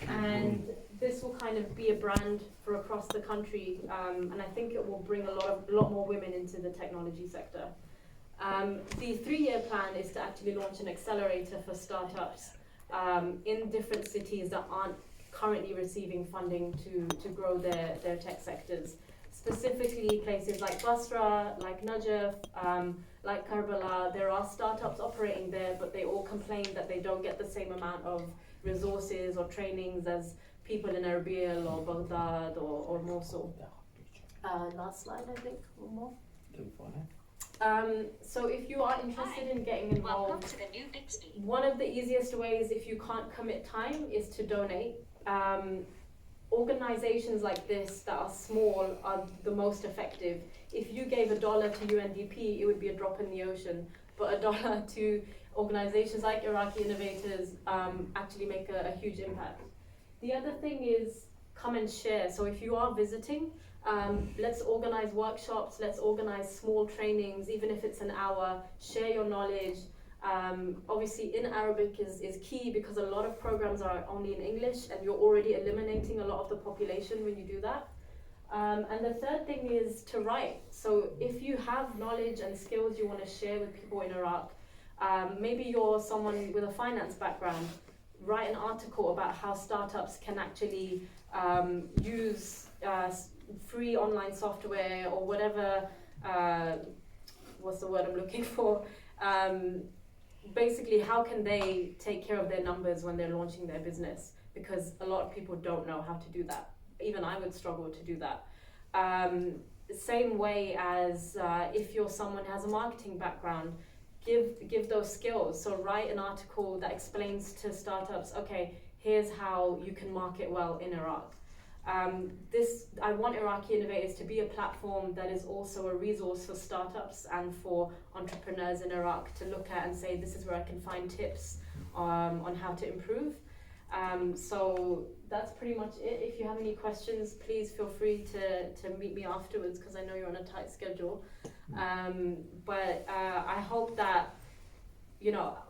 And this will kind of be a brand for across the country, and I think it will bring a lot more women into the technology sector. The 3-year plan is to actually launch an accelerator for startups in different cities that aren't currently receiving funding to grow their tech sectors. Specifically places like Basra, like Najaf, like Karbala. There are startups operating there, but they all complain that they don't get the same amount of resources or trainings as people in Erbil or Baghdad or Mosul. Last slide, I think, or more. So if you are interested in getting involved, one of the easiest ways, if you can't commit time, is to donate. Organizations like this that are small are the most effective. If you gave $1 to UNDP, it would be a drop in the ocean, but $1 to organizations like Iraqi Innovators actually make a huge impact. The other thing is come and share. So if you are visiting, let's organize workshops, let's organize small trainings, even if it's an hour, share your knowledge. Obviously in Arabic is key because a lot of programs are only in English and you're already eliminating a lot of the population when you do that. And the third thing is to write. So if you have knowledge and skills you want to share with people in Iraq, maybe you're someone with a finance background, write an article about how startups can actually use free online software or whatever, what's the word I'm looking for? Basically, how can they take care of their numbers when they're launching their business? Because a lot of people don't know how to do that. Even I would struggle to do that. Same way as if you're someone who has a marketing background, give those skills. So write an article that explains to startups, okay, here's how you can market well in Iraq. I want Iraqi Innovators to be a platform that is also a resource for startups and for entrepreneurs in Iraq to look at and say, this is where I can find tips on how to improve. So that's pretty much it. If you have any questions, please feel free to meet me afterwards because I know you're on a tight schedule. But I hope that,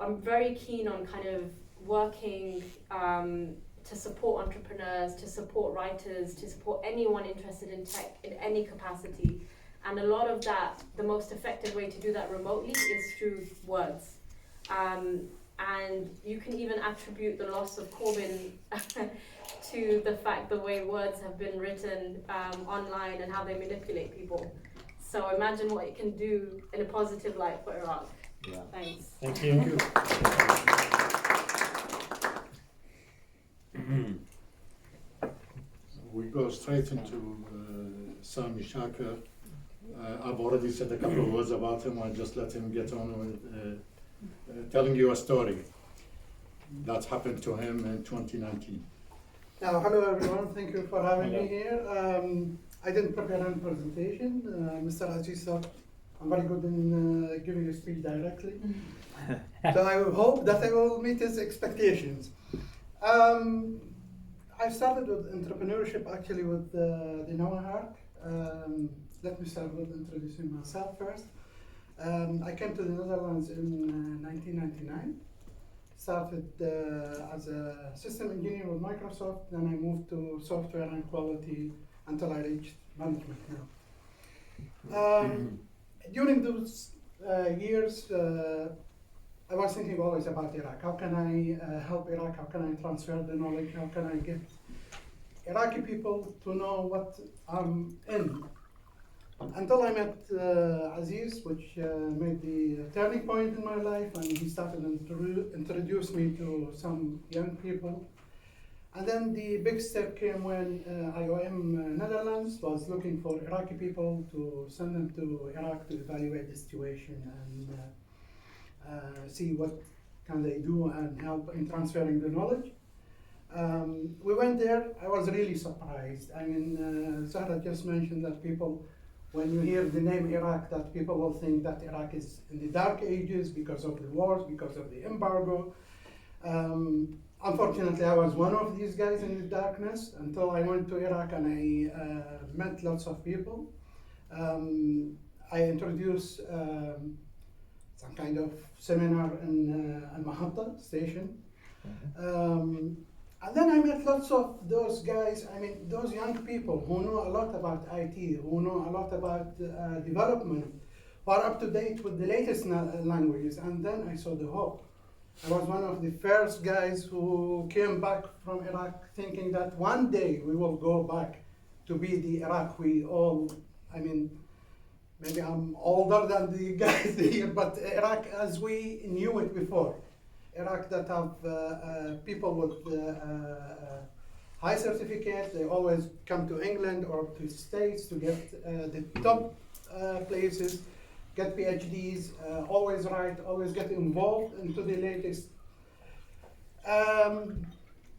I'm very keen on kind of working to support entrepreneurs, to support writers, to support anyone interested in tech in any capacity. And a lot of that, the most effective way to do that remotely is through words. And you can even attribute the loss of Corbyn to the fact the way words have been written online and how they manipulate people. So imagine what it can do in a positive light for Iraq. Yeah. Thanks. Thank you. We go straight into Sami Shakir. I've already said a couple of words about him. I'll just let him get on with telling you a story that happened to him in 2019. Now, hello everyone, thank you for having me here. I didn't prepare any presentation. Mr. Aziz thought I'm very good in giving a speech directly. So I hope that I will meet his expectations. I started with entrepreneurship actually with the Noah Let me start with introducing myself first. I came to the Netherlands in 1999. Started as a system engineer with Microsoft, then I moved to software and quality until I reached management now. During those years, I was thinking always about Iraq. How can I help Iraq? How can I transfer the knowledge? How can I get Iraqi people to know what I'm in? Until I met Aziz, which made the turning point in my life, and he started to introduce me to some young people. And then the big step came when IOM Netherlands was looking for Iraqi people to send them to Iraq to evaluate the situation and see what can they do and help in transferring the knowledge. We went there. I was really surprised. I mean, Zahra just mentioned that people, when you hear the name Iraq, that people will think that Iraq is in the dark ages because of the wars, because of the embargo. Unfortunately, I was one of these guys in the darkness until I went to Iraq and I met lots of people. I introduced some kind of seminar in Al-Mahatta station. And then I met lots of those guys, I mean, those young people who know a lot about IT, who know a lot about development, who are up to date with the latest languages. And then I saw the hope. I was one of the first guys who came back from Iraq thinking that one day we will go back to be the Iraq we all, I mean, maybe I'm older than the guys here, but Iraq as we knew it before. Iraq that have people with high certificates, they always come to England or to States to get the top places, get PhDs, always write, always get involved into the latest.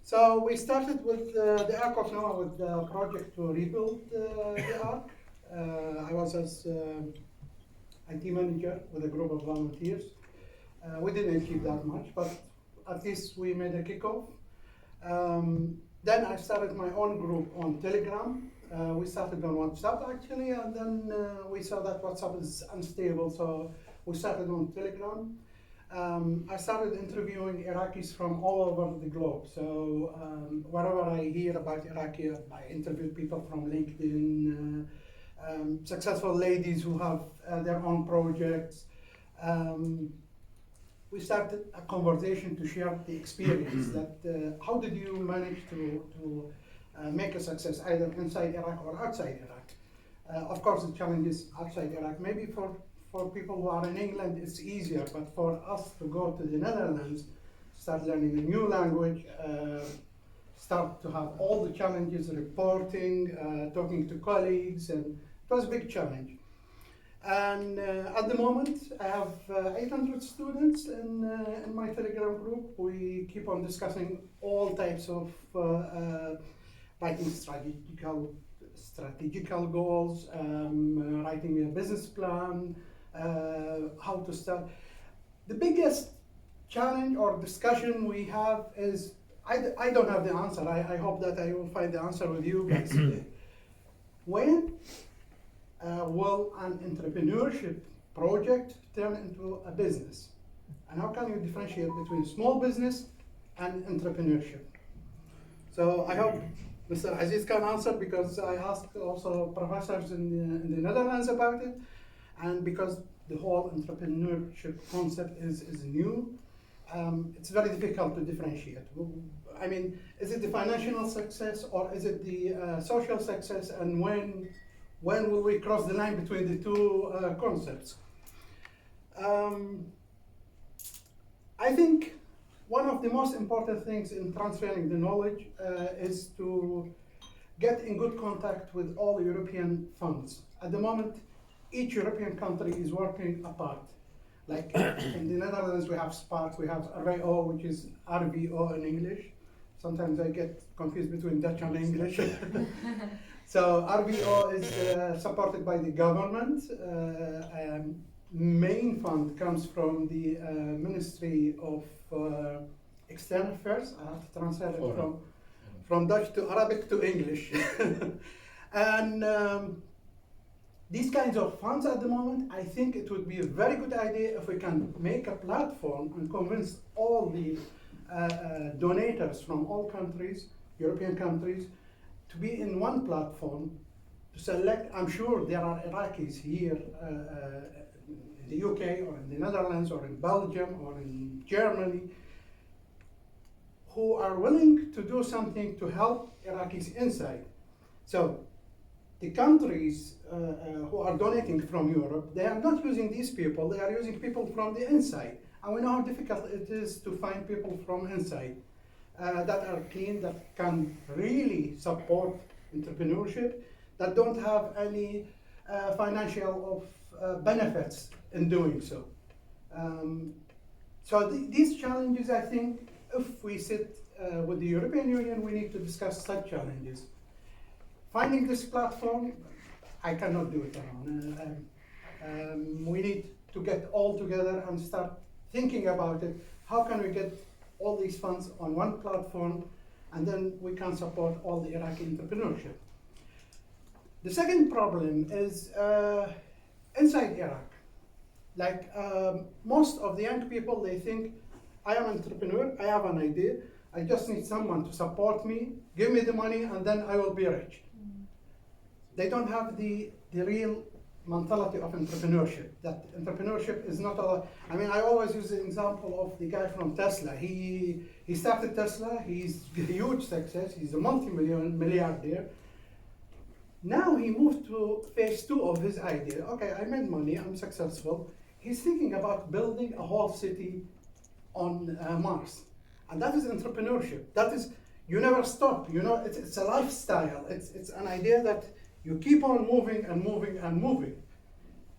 So we started with the Ark of Noah with the project to rebuild the Ark. I was as IT manager with a group of volunteers. We didn't achieve that much, but at least we made a kickoff. Then I started my own group on Telegram. We started on WhatsApp actually, and then we saw that WhatsApp is unstable, so we started on Telegram. I started interviewing Iraqis from all over the globe. So wherever I hear about Iraqi, I interview people from LinkedIn, successful ladies who have their own projects. We started a conversation to share the experience that how did you manage to make a success either inside Iraq or outside Iraq. Of course, the challenge is outside Iraq. Maybe for people who are in England, it's easier, but for us to go to the Netherlands, start learning a new language, start to have all the challenges, reporting, talking to colleagues, and it was a big challenge. And at the moment, I have 800 students in my Telegram group. We keep on discussing all types of writing strategical goals, writing a business plan, how to start. The biggest challenge or discussion we have is, I don't have the answer. I hope that I will find the answer with you guys today. When will an entrepreneurship project turn into a business? And how can you differentiate between small business and entrepreneurship? So I hope Mr. Aziz can answer, because I asked also professors in the Netherlands about it, and because the whole entrepreneurship concept is new, it's very difficult to differentiate. I mean, is it the financial success or is it the social success, and when will we cross the line between the two concepts? I think one of the most important things in transferring the knowledge is to get in good contact with all European funds. At the moment, each European country is working apart. Like in the Netherlands, we have Spark, we have RVO, which is RVO in English. Sometimes I get confused between Dutch and English. So RVO is supported by the government. Main fund comes from the Ministry of External Affairs. I have to translate it from Dutch to Arabic to English. And these kinds of funds at the moment, I think it would be a very good idea if we can make a platform and convince all the donators from all countries, European countries, to be in one platform, to select. I'm sure there are Iraqis here in the UK or in the Netherlands or in Belgium or in Germany who are willing to do something to help Iraqis inside. So the countries who are donating from Europe, they are not using these people, they are using people from the inside. And we know how difficult it is to find people from inside that are clean, that can really support entrepreneurship, that don't have any financial benefits in doing so. So these challenges, I think, if we sit with the European Union, we need to discuss such challenges. Finding this platform, I cannot do it alone. We need to get all together and start thinking about it. How can we get all these funds on one platform, and then we can support all the Iraqi entrepreneurship. The second problem is inside Iraq. Like most of the young people, they think, I am an entrepreneur, I have an idea, I just need someone to support me, give me the money, and then I will be rich. They don't have the real mentality of entrepreneurship. That entrepreneurship is not a, I mean, I always use the example of the guy from Tesla. He started Tesla, he's a huge success, he's a multi-milliardaire. Now he moved to phase 2 of his idea. Okay, I made money, I'm successful. He's thinking about building a whole city on Mars. And that is entrepreneurship. That is, you never stop, you know, it's a lifestyle. It's an idea that you keep on moving and moving and moving.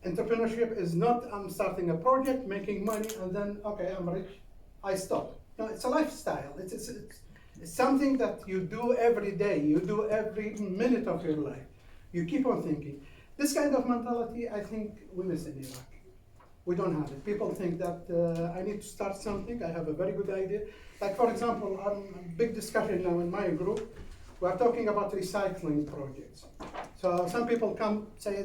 Entrepreneurship is not, I'm starting a project, making money, and then, okay, I'm rich, I stop. No, it's a lifestyle. It's something that you do every day, you do every minute of your life. You keep on thinking. This kind of mentality, I think we miss in Iraq. We don't have it. People think that I need to start something, I have a very good idea. Like for example, a big discussion now in my group, we are talking about recycling projects. So some people come say,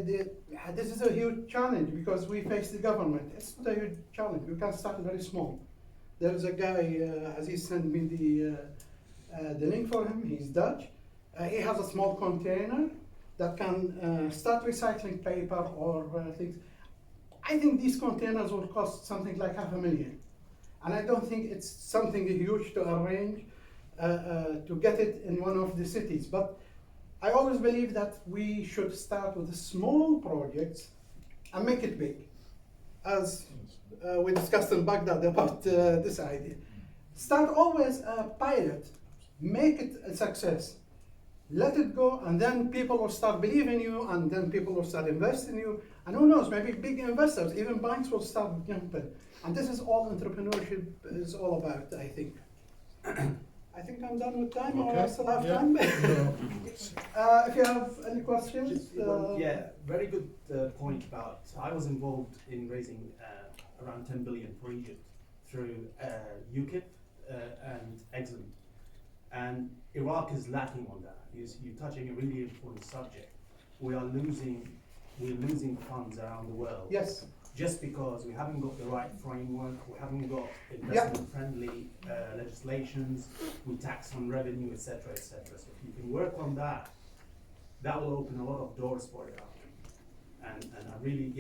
this is a huge challenge because we face the government. It's not a huge challenge, we can start very small. There's a guy, Aziz sent me the link for him, he's Dutch. He has a small container that can start recycling paper or things. I think these containers will cost something like $500,000. And I don't think it's something huge to arrange to get it in one of the cities. But I always believe that we should start with small projects and make it big. As we discussed in Baghdad about this idea. Start always a pilot, make it a success. Let it go, and then people will start believing you, and then people will start investing in you. And who knows, maybe big investors, even banks will start jumping. And this is all entrepreneurship is all about, I think. I think I'm done with time, or I still have time. If you have any questions. Yeah, very good point about, I was involved in raising around 10 billion for Egypt through UKIP and Exim. And Iraq is lacking on that. You're touching a really important subject. We're losing funds around the world. Yes. Just because we haven't got the right framework, we haven't got investment-friendly legislations, we tax on revenue, etc., etc. So if you can work on that, that will open a lot of doors for Iraq. And I really,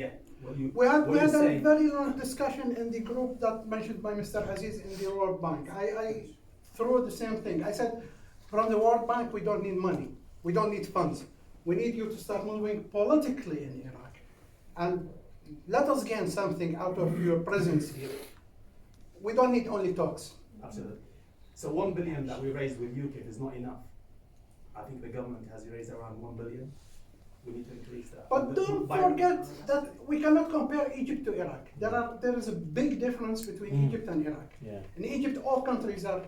We had a saying, very long discussion in the group that mentioned by Mr. Aziz in the World Bank. I threw the same thing. I said, from the World Bank, we don't need money. We don't need funds. We need you to start moving politically in Iraq. And let us gain something out of your presence here. We don't need only talks. absolutely. So 1 billion that we raised with UKIP is not enough. I think the government has raised around 1 billion. We need to increase that. But don't forget that we cannot compare Egypt to Iraq. There is a big difference between Egypt and Iraq. Yeah. In Egypt, all countries are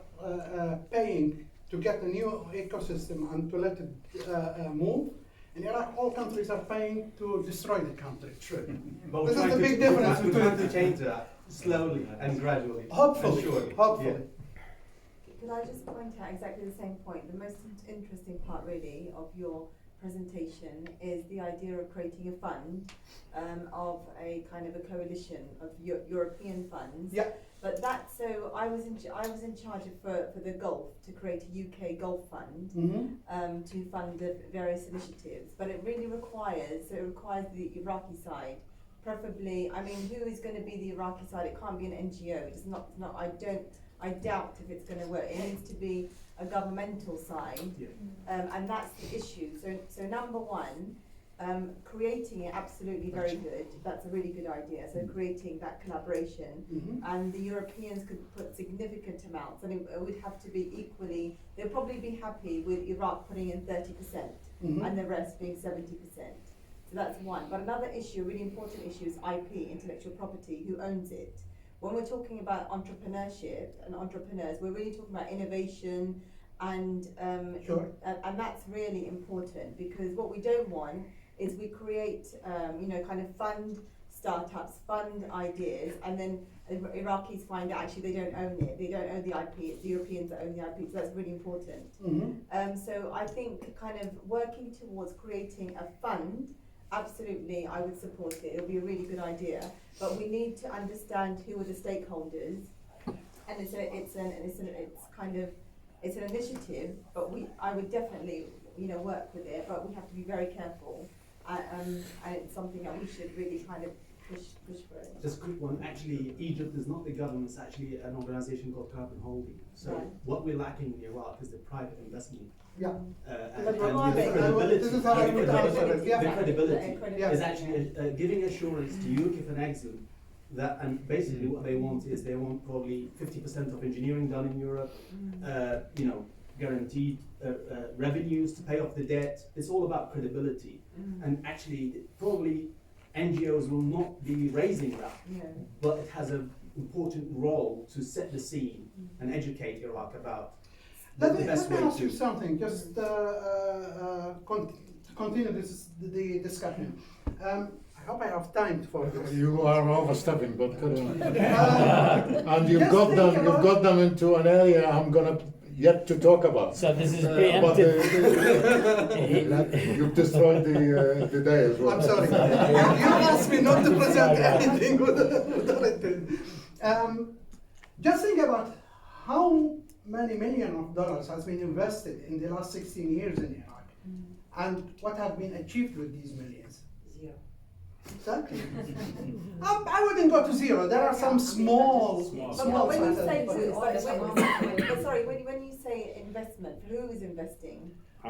paying to get a new ecosystem and to let it move. In Iraq, all countries are paying to destroy the country. True. But This is the big difference we're trying to between. change that slowly and gradually. Hopefully, and surely. hopefully. Yeah. Could I just point out exactly the same point? The most interesting part really of your presentation is the idea of creating a fund of a kind of a coalition of European funds. Yeah. But that, so I was in charge of for the Gulf to create a UK Gulf Fund to fund the various initiatives. But it really requires the Iraqi side, preferably. I mean, who is going to be the Iraqi side? It can't be an NGO. It's not. I doubt if it's going to work. It needs to be a governmental side, and that's the issue. So number one, creating it, absolutely very good. That's a really good idea. So creating that collaboration, and the Europeans could put significant amounts. I mean, it would have to be equally. They'll probably be happy with Iraq putting in 30% and the rest being 70%. So that's one. But another issue, a really important issue, is IP, intellectual property. Who owns it? When we're talking about entrepreneurship and entrepreneurs, we're really talking about innovation, and and that's really important, because what we don't want is we create, kind of fund startups, fund ideas, and then Iraqis find out actually they don't own it. They don't own the IP. It's the Europeans that own the IP. So that's really important. So I think kind of working towards creating a fund. Absolutely, I would support it. It would be a really good idea, but we need to understand who are the stakeholders, and it's kind of it's an initiative, but I would definitely, work with it, but we have to be very careful. And it's something that we should really kind of push for it. Just a quick one. Actually, Egypt is not the government. It's actually an organization called Carbon Holding. So Right. what we're lacking in Iraq is the private investment. Yeah. And But the we're- credibility. this is how I would answer it, yeah. The credibility Yeah. is actually giving assurance to UKIF and Exxon that, and basically what they want is they want probably 50% of engineering done in Europe, guaranteed revenues to pay off the debt. It's all about credibility. And actually, probably NGOs will not be raising that, but it has an important role to set the scene and educate Iraq about Let the me best way ask you to. something, just continue the discussion. I hope I have time for this. You are overstepping, but carry on. And Just think you've about- got them into an area I'm gonna yet to talk about. So this is But preemptive. you've destroyed the day as well. I'm sorry. You asked me not to present anything without it. Just think about how many million of dollars has been invested in the last 16 years in Iraq, and what have been achieved with these millions. Zero. Exactly. I wouldn't go to zero. There are some small. But when you sites, say, but- but sorry, when you say investment, who is investing?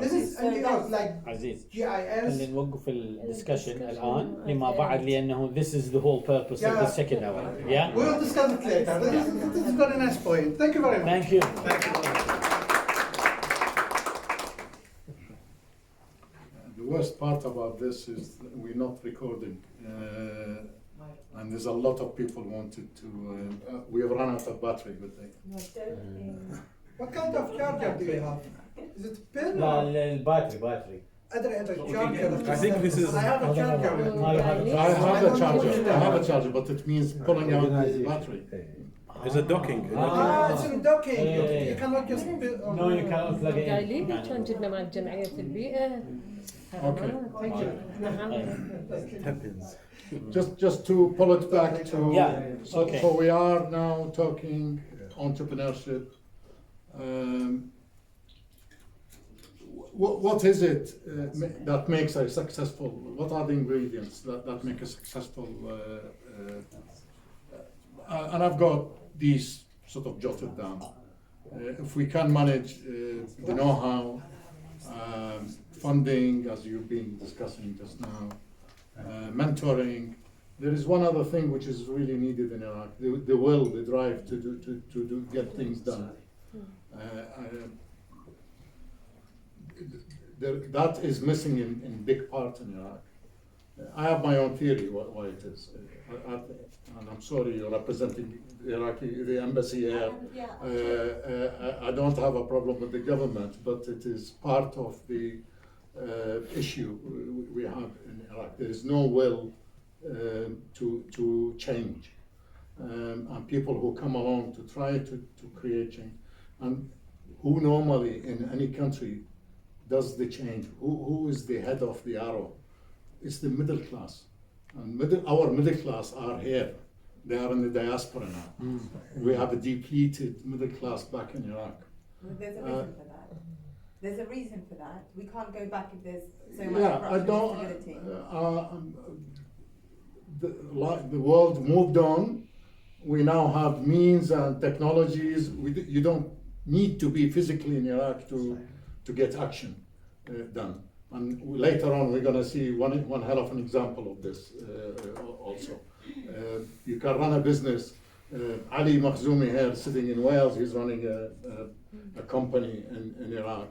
This is NGOs like عزيز GIS. خلينا نوقف الدسكشن الان لما بعد لانه this is the whole purpose of the Yeah. second hour. Yeah. We'll discuss it later. This is a very nice point. Thank you very much. Thank you. The worst part about this is that we're not recording, and there's a lot of people wanted to. We have run out of battery, but What kind of charger do you have? Is it pen لا or الباتري. other charger? I think this is- I have a charger with me. I have a charger. I have a charger, but it means pulling out the battery. There's a docking. It's in docking. Yeah. You cannot just put on. No, you cannot plug it in. قايلين لي كان جبنا مال جمعية البيئة. Okay. Thank you. نعم. Happens. Just to pull it back to. Yeah, So, okay. so we are now talking entrepreneurship. What is it that makes a successful? What are the ingredients that make a successful? And I've got these sort of jotted down. If we can manage the know-how, funding, as you've been discussing just now, mentoring. There is one other thing which is really needed in Iraq: the will, the drive to get things done. That is missing in big part in Iraq. I have my own theory why it is, and I'm sorry you're representing the embassy here. I don't have a problem with the government, but it is part of the issue we have in Iraq. There is no will to change, and people who come along to try to create change, and who normally in any country does the change? Who is the head of the arrow? It's the middle class, and our middle class are here. They are in the diaspora now. We have a depleted middle class back in Iraq. There's a reason for that. There's a reason for that. We can't go back if there's so much Yeah, I corruption don't. and instability. The world moved on. We now have means and technologies. You don't need to be physically in Iraq to get action done. And later on, we're going to see one hell of an example of this also. You can run a business. Ali Makhzoumi here, sitting in Wales, he's running a company in Iraq.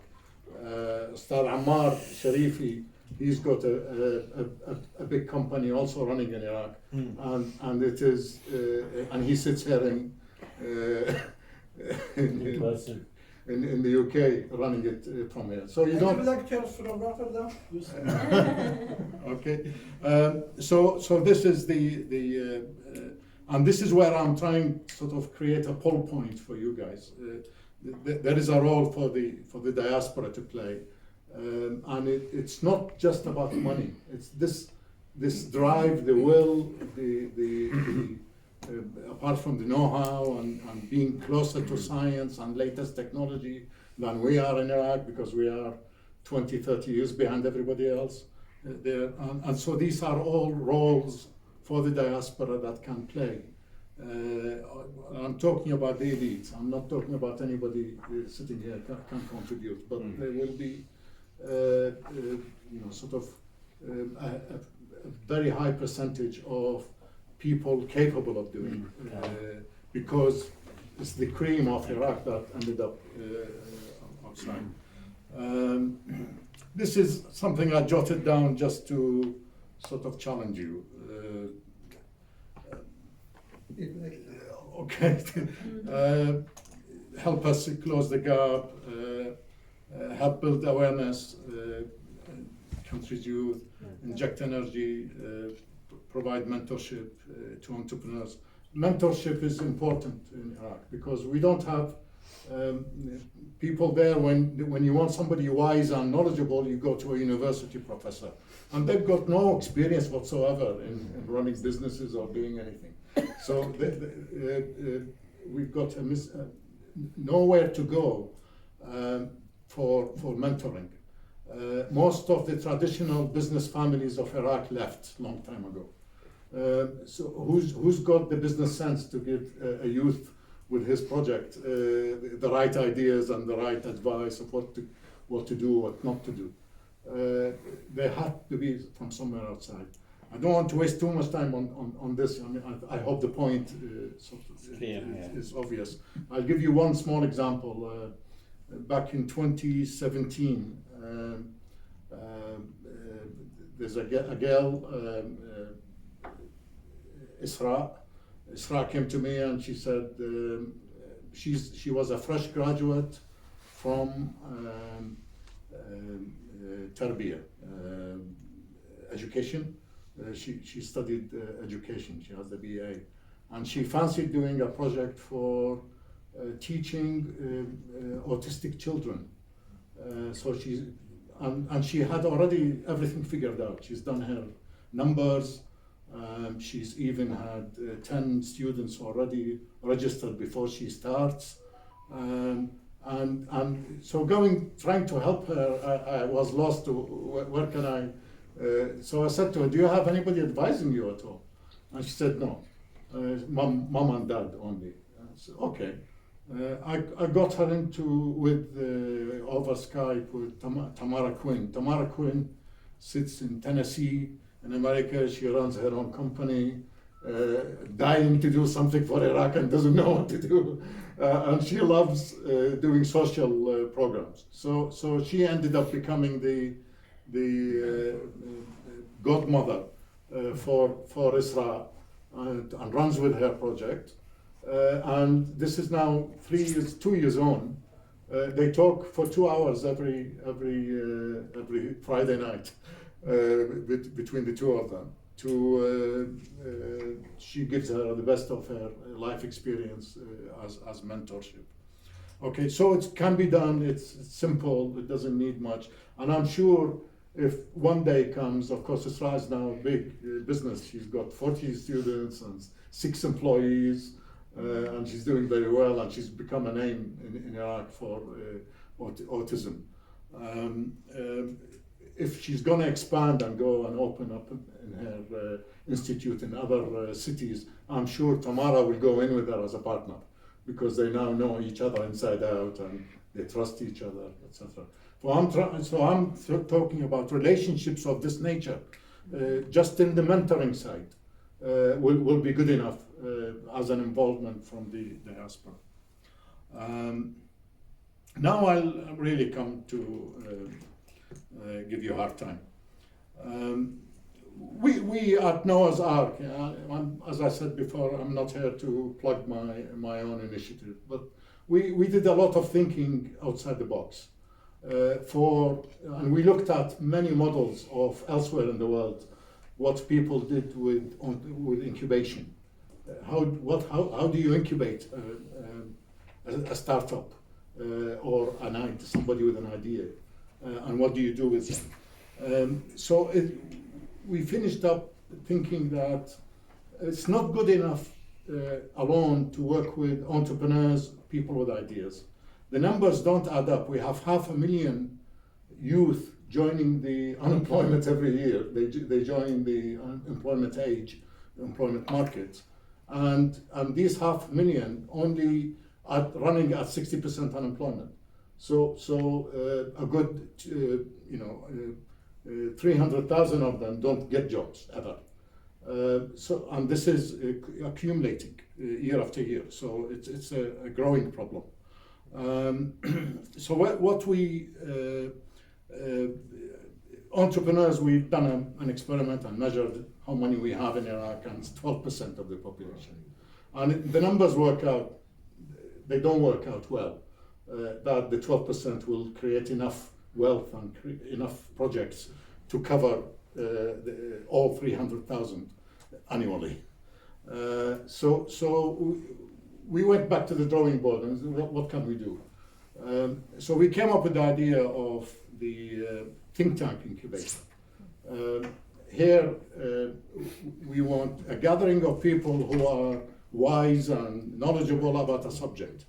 Ustad Ammar Sharifi, he's got a big company also running in Iraq. And it is, and he sits here in the UK running it from here. So you I don't. give lectures from Rotterdam. Okay, so this is and this is where I'm trying sort of create a pull point for you guys. There is a role for the diaspora to play, and it's not just about money. It's this drive, the will, apart from the know-how and being closer to science and latest technology, than we are in Iraq, because we are 20, 30 years behind everybody else there. And so these are all roles for the diaspora that can play. I'm talking about the elites. I'm not talking about anybody sitting here can contribute, but there will be, sort of a very high percentage of people capable of doing, because it's the cream of Iraq that ended up outside. This is something I jotted down just to sort of challenge you. Okay. Help us close the gap, help build awareness, country's youth, inject energy, provide mentorship to entrepreneurs. Mentorship is important in Iraq because we don't have people there. When you want somebody wise and knowledgeable, you go to a university professor, and they've got no experience whatsoever in running businesses or doing anything. So we've got nowhere to go for mentoring. Most of the traditional business families of Iraq left long time ago. So who's got the business sense to give a youth with his project the right ideas and the right advice of what to do, what not to do? They have to be from somewhere outside. I don't want to waste too much time on this. I mean, I hope the point is obvious. I'll give you one small example. Back in 2017, there's a girl, Isra. Isra came to me and she said she was a fresh graduate from Tarbiyah, education. She studied education. She has the BA, and she fancied doing a project for teaching autistic children. So she had already everything figured out. She's done her numbers. She's even had 10 students already registered before she starts. And so trying to help her, I was lost to where can I. So I said to her, "Do you have anybody advising you at all?" And she said, "No, mom and dad only." I said, "Okay." I got her over Skype with Tamara Quinn. Tamara Quinn sits in Tennessee in America. She runs her own company, dying to do something for Iraq and doesn't know what to do. And she loves doing social programs. So she ended up becoming the godmother for Isra and runs with her project. And this is now 2 years on. They talk for 2 hours every Friday night between the two of them. She gives her the best of her life experience as mentorship. Okay, so it can be done. It's simple. It doesn't need much. And I'm sure if one day comes, of course, Isra is now a big business. She's got 40 students and 6 employees. And she's doing very well, and she's become a name in Iraq for autism. If she's going to expand and go and open up in her institute in other cities, I'm sure Tamara will go in with her as a partner, because they now know each other inside out and they trust each other, etc. So I'm talking about relationships of this nature. Just in the mentoring side will be good enough as an involvement from the diaspora. Now I'll really come to give you a hard time. We at Noah's Ark, as I said before, I'm not here to plug my own initiative, but we did a lot of thinking outside the box. And we looked at many models of elsewhere in the world, what people did with incubation. How do you incubate a startup or somebody with an idea, and what do you do with them? We finished up thinking that it's not good enough alone to work with entrepreneurs, people with ideas. the numbers don't add up. We have 500,000 youth joining the unemployment every year. They join the employment market, and these 500,000 only are running at 60% unemployment. So a good 300,000 of them don't get jobs ever. And this is accumulating year after year. So it's a growing problem. So what we entrepreneurs, we've done an experiment and measured how many we have in Iraq, and it's 12% of the population. And the numbers work out, they don't work out well, that the 12% will create enough wealth and enough projects to cover all 300,000 annually. So we went back to the drawing board and said, what can we do? So we came up with the idea of the think tank incubator. Here we want a gathering of people who are wise and knowledgeable about a subject.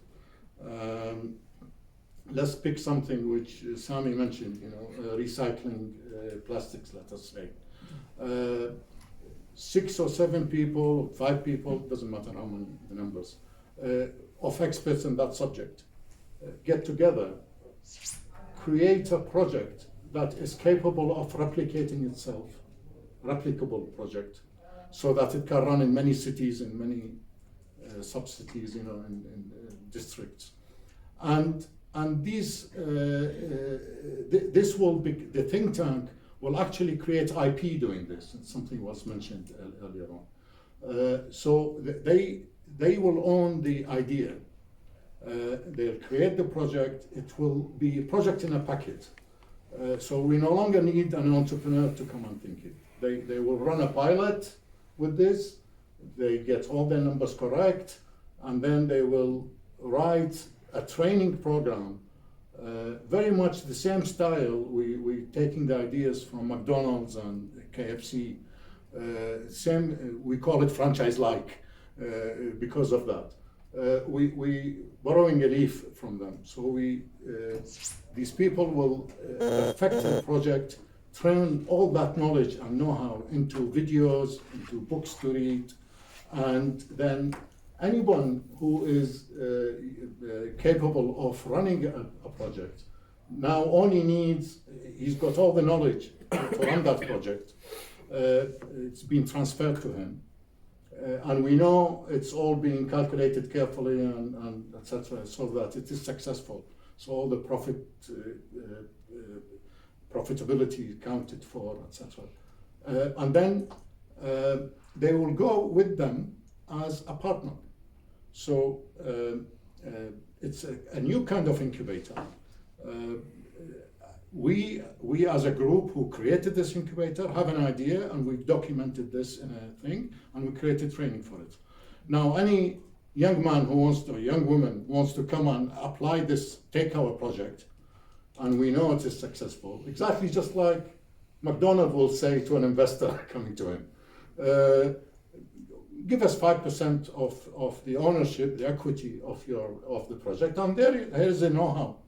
Let's pick something which Sami mentioned, recycling plastics, let us say. 6 or 7 people, 5 people, doesn't matter how many the numbers, of experts in that subject. Get together, create a project that is capable of replicating itself, replicable project, so that it can run in many cities, in many sub-cities, in districts. And these, this will be, the think tank will actually create IP doing this, and something was mentioned earlier on. So they will own the idea. They'll create the project. It will be a project in a packet. So we no longer need an entrepreneur to come and think it. They will run a pilot with this. They get all their numbers correct, and then they will write a training program, very much the same style. We're taking the ideas from McDonald's and KFC. We call it franchise-like because of that. We borrowing a leaf from them. So these people will affect the project, turn all that knowledge and know-how into videos, into books to read, and then anyone who is capable of running a project now only needs, he's got all the knowledge to run that project. It's been transferred to him. And we know it's all being calculated carefully and etc., so that it is successful. So all the profitability counted for, etc. And then they will go with them as a partner. So it's a new kind of incubator. We as a group who created this incubator have an idea, and we've documented this in a thing, and we created training for it. Now any young man who wants to, or young woman wants to come and apply this, take our project, and we know it is successful, exactly just like McDonald will say to an investor coming to him, give us 5% of the ownership, the equity of the project, and here's the know-how.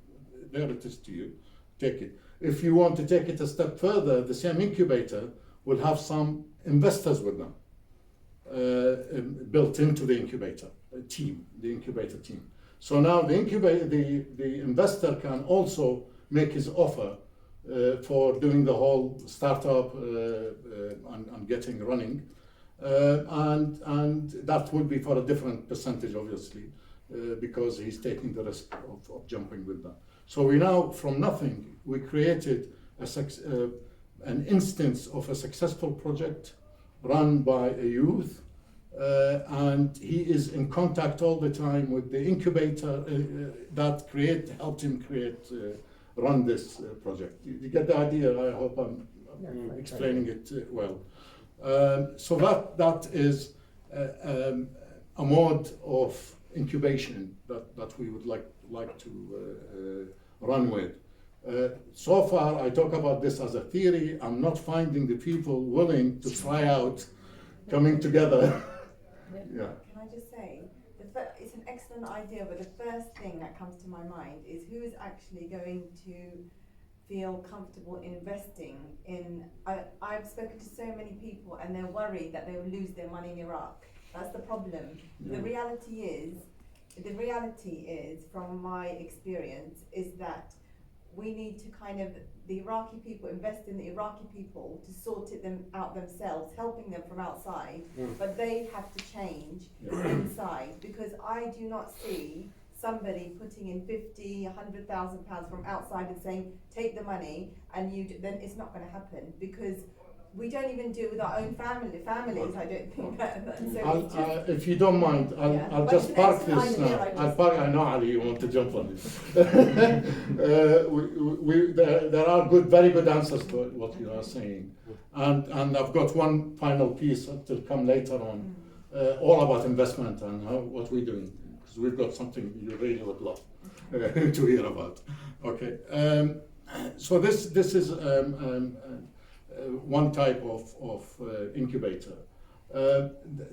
There it is to you. Take it. If you want to take it a step further, the same incubator will have some investors with them built into the incubator team, the incubator team. So now the investor can also make his offer for doing the whole startup and getting running. And that would be for a different percentage, obviously, because he's taking the risk of jumping with that. So we now, from nothing, we created an instance of a successful project run by a youth, and he is in contact all the time with the incubator that helped him run this project. You get the idea? I hope I'm explaining it well. So that is a mode of incubation that we would like to run with. So far, I talk about this as a theory. I'm not finding the people willing to try out coming together. Yeah. Can I just say, it's an excellent an idea, but the first thing that comes to my mind is who is actually going to feel comfortable investing in. I've spoken to so many people and they're worried that they will lose their money in Iraq. That's the problem. Yeah. The reality is, from my experience, is that we need to the Iraqi people invest in the Iraqi people to sort them out themselves, helping them from outside, but they have to change inside, because I do not see somebody putting in 50, 100,000 pounds from outside and saying, take the money, and then it's not going to happen, because we don't even do it with our own families, I don't think. So it's just, if you don't mind, I'll But just it's an park excellent this idea, now. I know, Ali, you want to jump on this. There are very good answers to what you are saying. And I've got one final piece that will come later on, all about investment and what we're doing, because we've got something you really would love to hear about. Okay, so this is one type of incubator.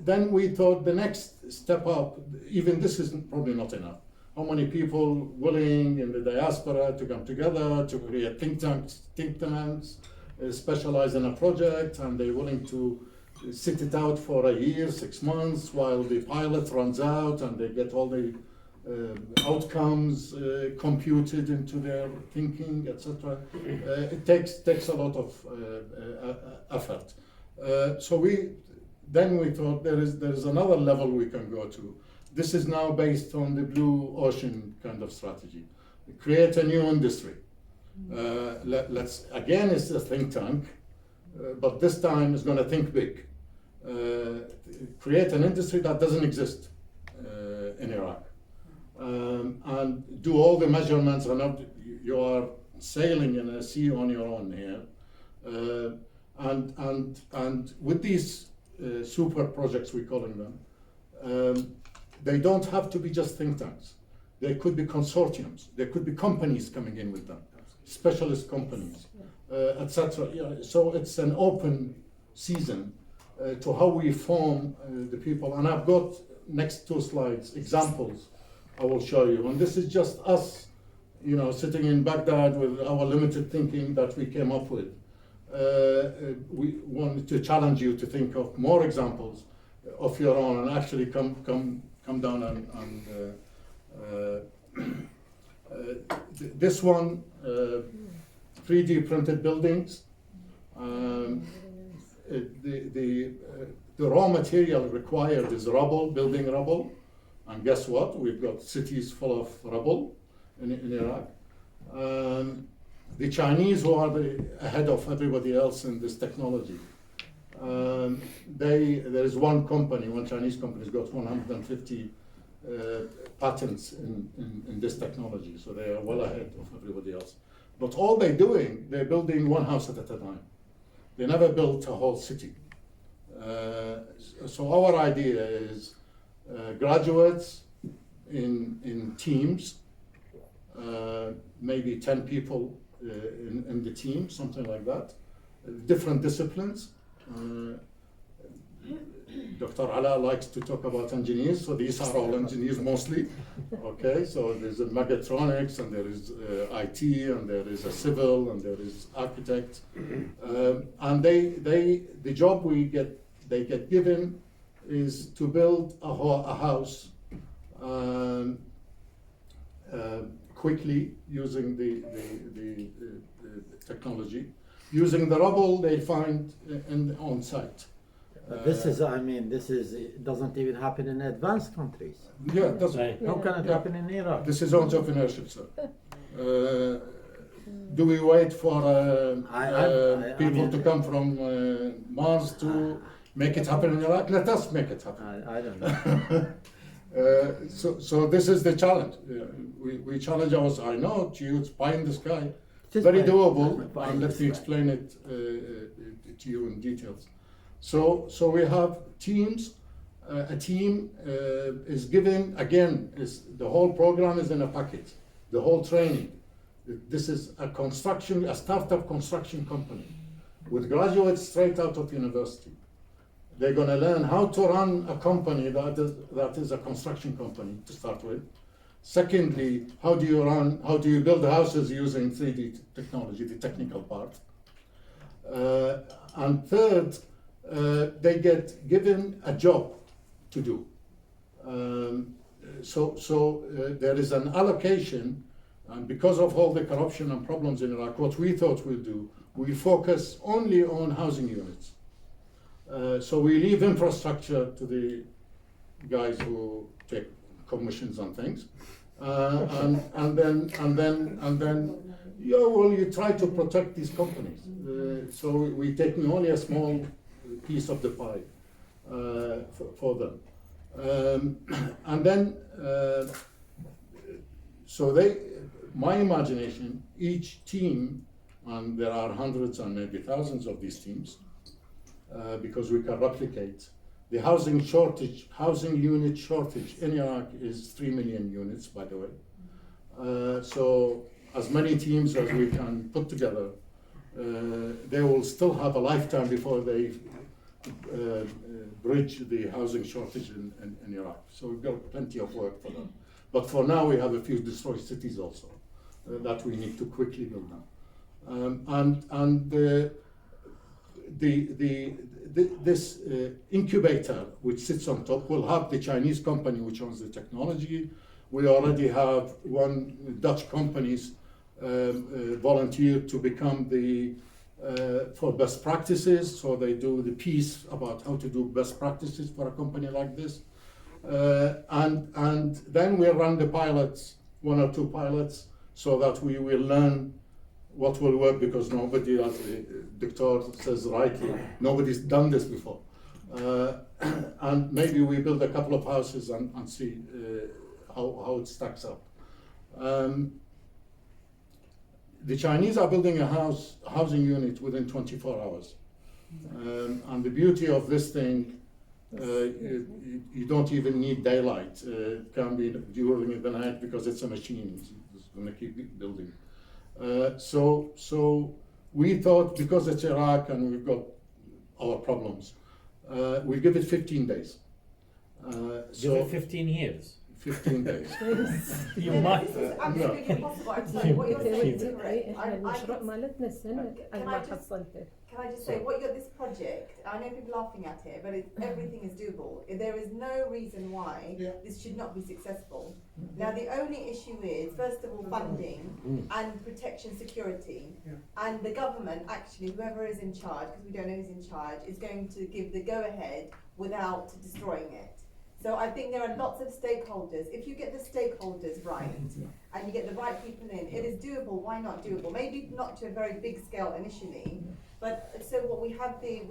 Then we thought the next step up, even this is probably not enough. How many people willing in the diaspora to come together to create think tanks, specialize in a project, and they're willing to sit it out for a year, 6 months, while the pilot runs out and they get all the outcomes computed into their thinking, etc. It takes a lot of effort. So we thought there is another level we can go to. This is now based on the blue ocean kind of strategy. Create a new industry. Let's again, it's a think tank, but this time it's going to think big. Create an industry that doesn't exist in Iraq. And do all the measurements, and you are sailing in a sea on your own here. And with these super projects, we're calling them, they don't have to be just think tanks. They could be consortiums. There could be companies coming in with them, specialist companies, etc. Yeah, so it's an open season to how we form the people. And I've got next 2 slides examples I will show you. And this is just us, sitting in Baghdad with our limited thinking that we came up with. We wanted to challenge you to think of more examples of your own and actually come down and this one, 3D printed buildings. The raw material required is rubble, building rubble. And guess what? We've got cities full of rubble in Iraq. The Chinese, who are ahead of everybody else in this technology, there is one Chinese company has got 150 patents in this technology, so they are well ahead of everybody else. But all they're doing, they're building one house at a time. They never built a whole city. So our idea is graduates in teams, maybe 10 people in the team, something like that, different disciplines. Dr. Ala likes to talk about engineers, so these are all engineers mostly. Okay, so there's a mechatronics, and there is IT, and there is a civil, and there is architect, and the job they get given is to build a house quickly using the technology, using the rubble they find on site. This it doesn't even happen in advanced countries. Yeah, it doesn't. Right. How can it happen in Iraq? This is entrepreneurship, sir. Do we wait for people to come from Mars to make it happen in Iraq? Let us make it happen. I don't know. So this is the challenge. We challenge ourselves. I know it's pie in the sky, Just very pie- doable. pie in And the let me sky. explain it to you in details. So we have teams. A team is given, again, the whole program is in a package, the whole training. This is a startup construction company with graduates straight out of university. They're going to learn how to run a company that is a construction company to start with. Secondly, how do you build houses using 3D technology, the technical part. And third, they get given a job to do. So there is an allocation, and because of all the corruption and problems in Iraq, what we thought we'll do, we focus only on housing units. So we leave infrastructure to the guys who take commissions on things, and then you try to protect these companies. So we're taking only a small piece of the pie for them. And then, my imagination, each team, and there are hundreds and maybe thousands of these teams, because we can replicate. The housing unit shortage in Iraq is 3 million units, by the way. So as many teams as we can put together, they will still have a lifetime before they bridge the housing shortage in Iraq. So we've got plenty of work for them. But for now, we have a few destroyed cities also that we need to quickly build down. This incubator, which sits on top, will have the Chinese company which owns the technology. We already have one Dutch companies volunteered to become for best practices, so they do the piece about how to do best practices for a company like this. And then we run the pilots, 1 or 2 pilots, so that we will learn what will work, because nobody, as the doctor says rightly, nobody's done this before. And maybe we build a couple of houses and see how it stacks up. The Chinese are building a housing unit within 24 hours. And the beauty of this thing, you don't even need daylight. It can be during the night because it's a machine. It's going to keep building. So we thought, because it's Iraq and we've got our problems, we give it 15 days. Give it 15 years. 15 days. You might. It's absolutely impossible. I'm sorry, what you're saying is correct. المشروع مالتنا السنة أنا ما حصلته. Can I just say, this project, I know people are laughing at it, but everything is doable. There is no reason why this should not be successful. Now, the only issue is, first of all, funding and protection security. And the government, actually, whoever is in charge, because we don't know who's in charge, is going to give the go-ahead without destroying it. So I think there are lots of stakeholders. If you get the stakeholders right and you get the right people in, it is doable. Why not doable? Maybe not to a very big scale initially, but so what we have the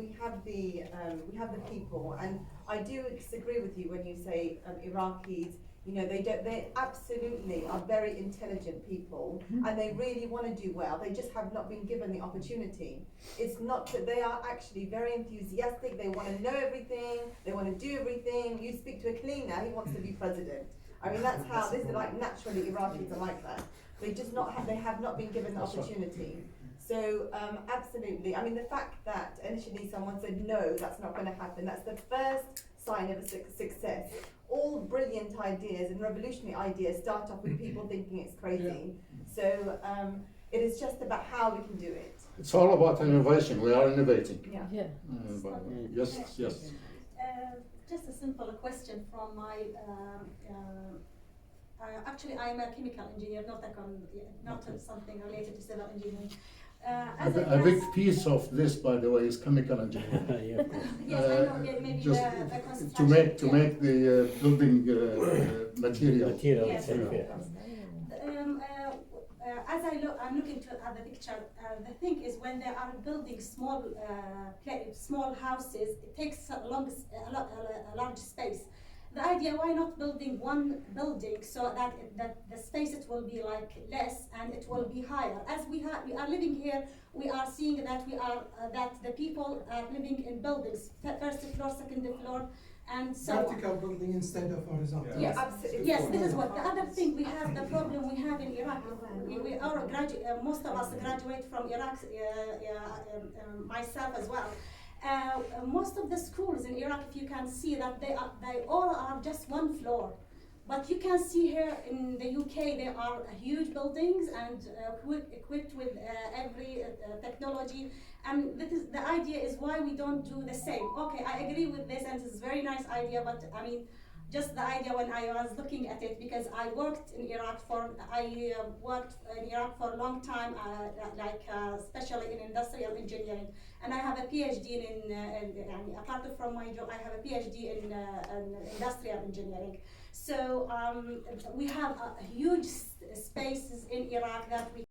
people, and I do disagree with you when you say Iraqis. They absolutely are very intelligent people, and they really want to do well. They just have not been given the opportunity. It's not that they are actually very enthusiastic. They want to know everything. They want to do everything. You speak to a cleaner, he wants to be president. I mean, that's how this is like. Naturally, Iraqis are like that. They have not been given the opportunity. So absolutely. I mean, the fact that initially someone said no, that's not going to happen. That's the first sign of a success. All brilliant ideas and revolutionary ideas start off with people thinking it's crazy. So it is just about how we can do it. It's all about innovation. We are innovating. Yeah. Yes. Just a simple question from my. Actually, I'm a chemical engineer, not something related to civil engineering. A big piece of this, by the way, is chemical engineering. Yes, I know. Maybe Just the construction. to make the building material. Yes. As I'm looking at the picture. The thing is, when they are building small houses, it takes a large space. The idea, why not building one building so that the space it will be like less and it will be higher. As we are living here, we are seeing that that the people are living in buildings, first floor, second floor, and so vertical building instead of horizontal. Yes, absolutely. Yes, this is what the other thing we have. The problem we have in Iraq, most of us graduate from Iraq, myself as well. Most of the schools in Iraq, if you can see that they all are just one floor. But you can see here in the UK, there are huge buildings and equipped with every technology. And the idea is why we don't do the same. Okay, I agree with this, and it's a very nice idea, but I mean, just the idea when I was looking at it, because I worked in Iraq for a long time, especially in industrial engineering, and I have a PhD apart from my job, I have a PhD in industrial engineering. So we have huge spaces in Iraq that we